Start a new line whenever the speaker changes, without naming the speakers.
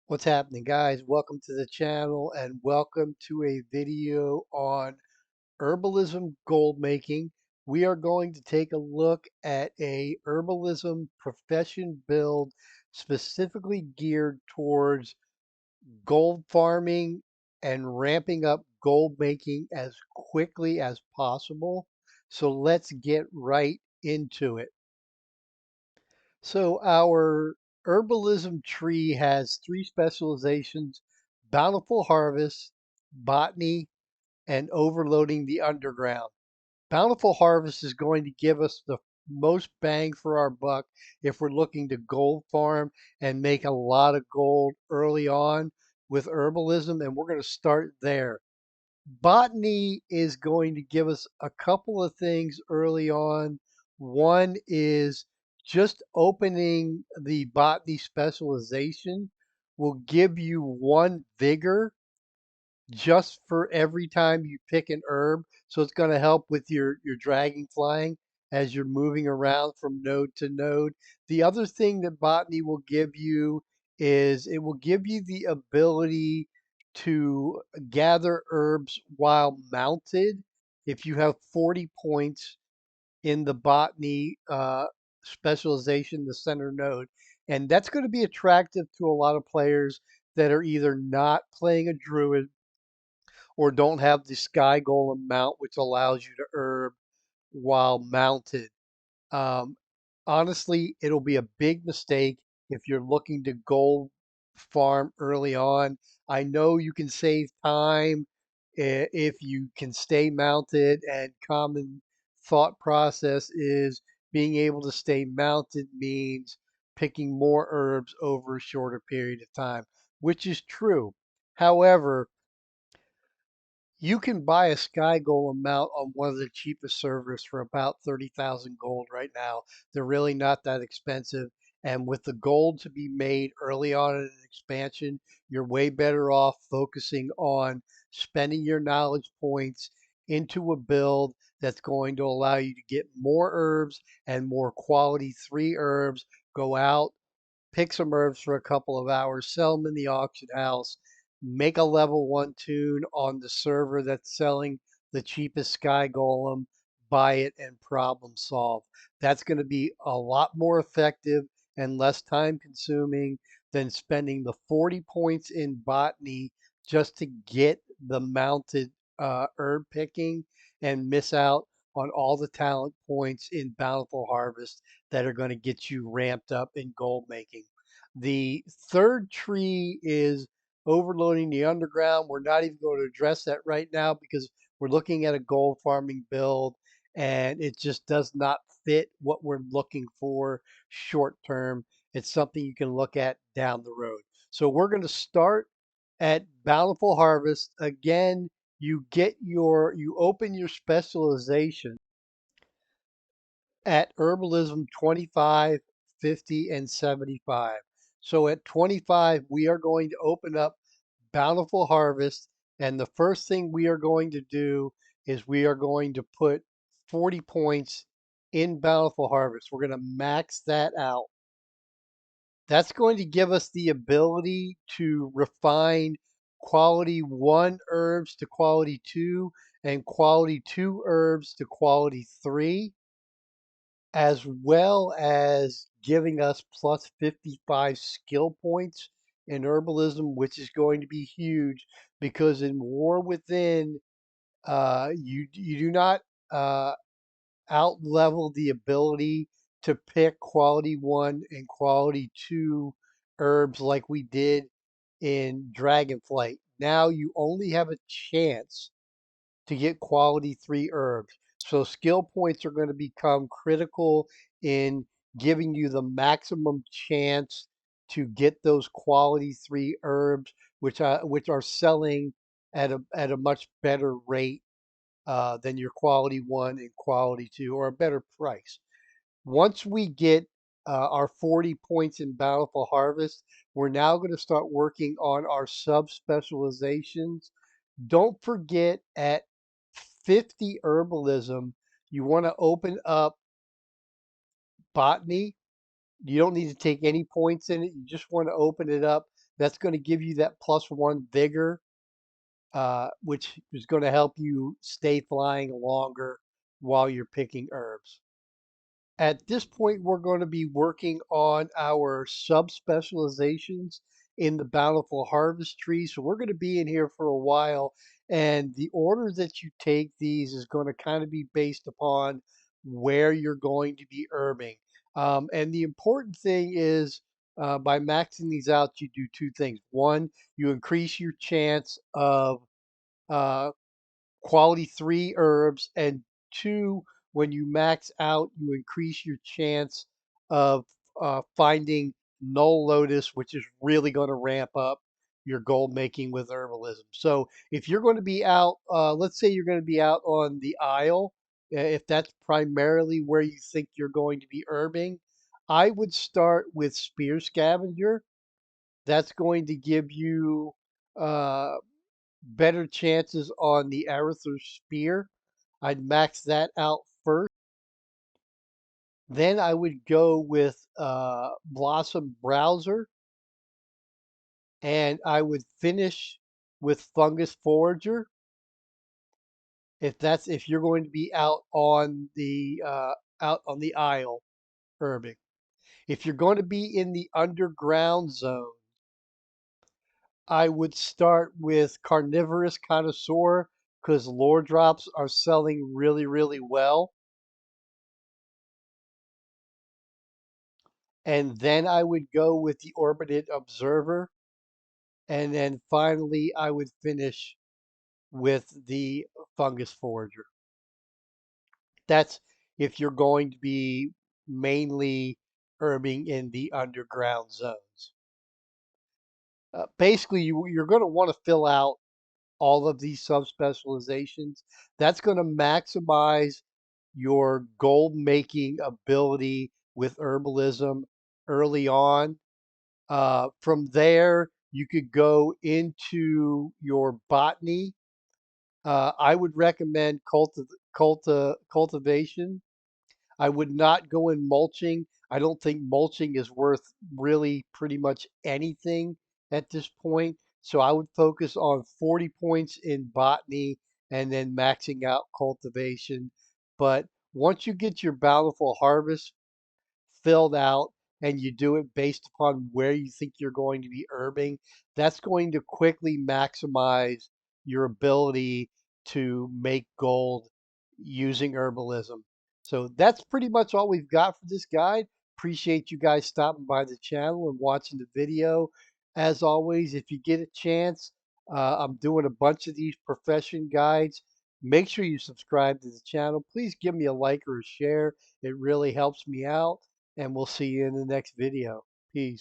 What's happening, guys? Welcome to the channel and welcome to a video on herbalism gold making. We are going to take a look at a herbalism profession build specifically geared towards gold farming and ramping up gold making as quickly as possible. So let's get right into it. So our herbalism tree has three specializations: bountiful harvest, botany, and overloading the underground. Bountiful harvest is going to give us the most bang for our buck if we're looking to gold farm and make a lot of gold early on with herbalism, and we're going to start there. Botany is going to give us a couple of things early on. One is just opening the botany specialization will give you one vigor just for every time you pick an herb. So it's going to help with your dragging flying as you're moving around from node to node. The other thing that botany will give you is it will give you the ability to gather herbs while mounted. If you have 40 points in the botany specialization, the center node. And that's going to be attractive to a lot of players that are either not playing a druid or don't have the sky golem mount, which allows you to herb while mounted. Um, Honestly, it'll be a big mistake if you're looking to gold farm early on. I know you can save time if you can stay mounted, and common thought process is being able to stay mounted means picking more herbs over a shorter period of time, which is true. However, you can buy a Sky Golem mount on one of the cheapest servers for about 30,000 gold right now. They're really not that expensive. And with the gold to be made early on in an expansion, you're way better off focusing on spending your knowledge points into a build that's going to allow you to get more herbs and more quality three herbs. Go out, pick some herbs for a couple of hours, sell them in the auction house, make a level one tune on the server that's selling the cheapest Sky Golem, buy it and problem solve. That's going to be a lot more effective and less time consuming than spending the 40 points in botany just to get the mounted herb picking and miss out on all the talent points in Bountiful Harvest that are going to get you ramped up in gold making. The third tree is overloading the underground. We're not even going to address that right now because we're looking at a gold farming build and it just does not fit what we're looking for short term. It's something you can look at down the road. So we're going to start at Bountiful Harvest. Again, you open your specialization at herbalism 25, 50, and 75. So at 25, we are going to open up Bountiful Harvest. And the first thing we are going to do is we are going to put 40 points in Bountiful Harvest. We're going to max that out. That's going to give us the ability to refine quality one herbs to quality two and quality two herbs to quality three, as well as giving us plus 55 skill points in herbalism, which is going to be huge because in War Within, you do not out level the ability to pick quality one and quality two herbs like we did in Dragonflight. Now you only have a chance to get quality three herbs. So skill points are going to become critical in giving you the maximum chance to get those quality three herbs, which are selling at a much better rate than your quality one and quality two, or a better price. Once we get our 40 points in Bountiful Harvest, we're now going to start working on our sub specializations. Don't forget at 50 herbalism, you want to open up botany. You don't need to take any points in it. You just want to open it up That's going to give you that +1 vigor, which is going to help you stay flying longer while you're picking herbs. At this point, we're going to be working on our sub-specializations in the Bountiful Harvest tree. So we're going to be in here for a while. And the order that you take these is going to kind of be based upon where you're going to be herbing. And the important thing is by maxing these out, you do two things. One, you increase your chance of uh, quality 3 herbs, and 2, when you max out, you increase your chance of finding null lotus, which is really going to ramp up your gold making with herbalism. So if you're going to be out, let's say you're going to be out on the Isle, if that's primarily where you think you're going to be herbing, I would start with Spear Scavenger. That's going to give you uh, better chances on the Arether Spear. I'd max that out first. Then I would go with Blossom Browser, and I would finish with Fungus Forager. If you're going to be out on the Isle herbing. If you're going to be in the underground zone, I would start with Carnivorous Connoisseur because lore drops are selling really, really well. And then I would go with the Orbited Observer. And then finally, I would finish with the Fungus Forager. That's if you're going to be mainly herbing in the underground zones. Basically, you're going to want to fill out all of these subspecializations. That's going to maximize your gold making ability with herbalism early on. From there, you could go into your botany. I would recommend cultivation. I would not go in mulching. I don't think mulching is worth really pretty much anything at this point. So I would focus on 40 points in botany and then maxing out cultivation. But once you get your bountiful harvest filled out and you do it based upon where you think you're going to be herbing, that's going to quickly maximize your ability to make gold using herbalism. So that's pretty much all we've got for this guide. Appreciate you guys stopping by the channel and watching the video. As always, if you get a chance, I'm doing a bunch of these profession guides. Make sure you subscribe to the channel. Please give me a like or a share. It really helps me out, and we'll see you in the next video. Peace.